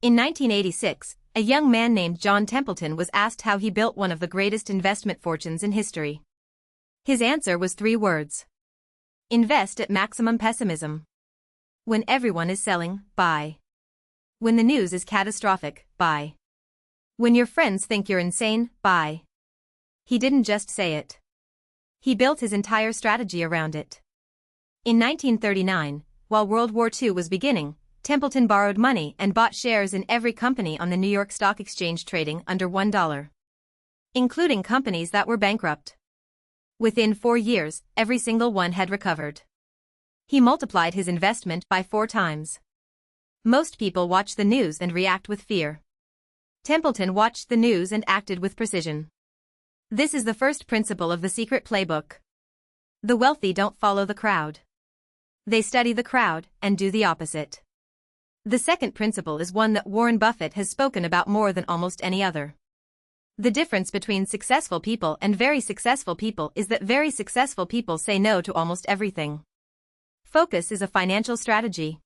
In 1986, a young man named John Templeton was asked how he built one of the greatest investment fortunes in history. His answer was 3 words. Invest at maximum pessimism. When everyone is selling, buy. When the news is catastrophic, buy. When your friends think you're insane, buy. He didn't just say it. He built his entire strategy around it. In 1939, while World War II was beginning, Templeton borrowed money and bought shares in every company on the New York Stock Exchange trading under $1, including companies that were bankrupt. Within 4 years, every single one had recovered. He multiplied his investment by 4 times. Most people watch the news and react with fear. Templeton watched the news and acted with precision. This is the first principle of the secret playbook. The wealthy don't follow the crowd. They study the crowd and do the opposite. The second principle is one that Warren Buffett has spoken about more than almost any other. The difference between successful people and very successful people is that very successful people say no to almost everything. Focus is a financial strategy.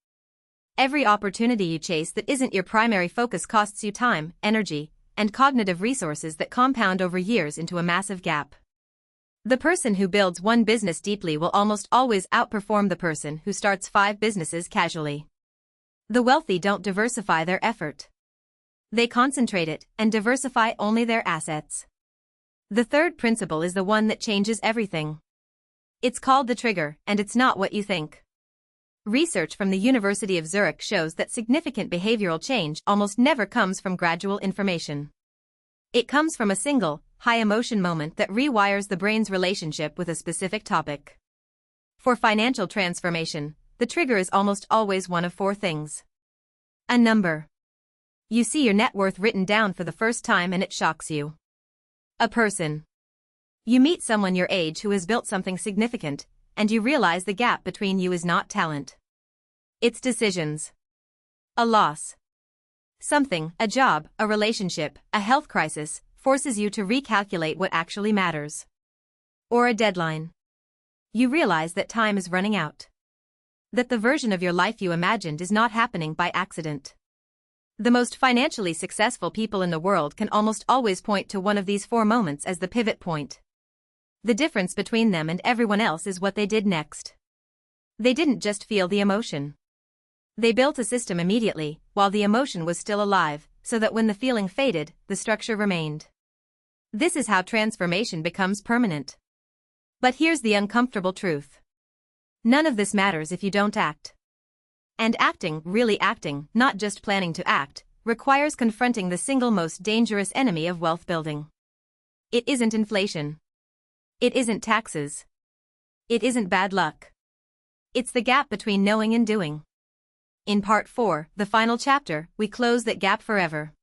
Every opportunity you chase that isn't your primary focus costs you time, energy, and cognitive resources that compound over years into a massive gap. The person who builds one business deeply will almost always outperform the person who starts 5 businesses casually. The wealthy don't diversify their effort. They concentrate it and diversify only their assets. The third principle is the one that changes everything. It's called the trigger, and it's not what you think. Research from the University of Zurich shows that significant behavioral change almost never comes from gradual information. It comes from a single, high-emotion moment that rewires the brain's relationship with a specific topic. For financial transformation, the trigger is almost always one of 4 things. A number. You see your net worth written down for the first time and it shocks you. A person. You meet someone your age who has built something significant, and you realize the gap between you is not talent. It's decisions. A loss. Something, a job, a relationship, a health crisis, forces you to recalculate what actually matters. Or a deadline. You realize that time is running out. That the version of your life you imagined is not happening by accident. The most financially successful people in the world can almost always point to one of these 4 moments as the pivot point. The difference between them and everyone else is what they did next. They didn't just feel the emotion. They built a system immediately, while the emotion was still alive, so that when the feeling faded, the structure remained. This is how transformation becomes permanent. But here's the uncomfortable truth. None of this matters if you don't act. And acting, really acting, not just planning to act, requires confronting the single most dangerous enemy of wealth building. It isn't inflation. It isn't taxes. It isn't bad luck. It's the gap between knowing and doing. In part 4, the final chapter, we close that gap forever.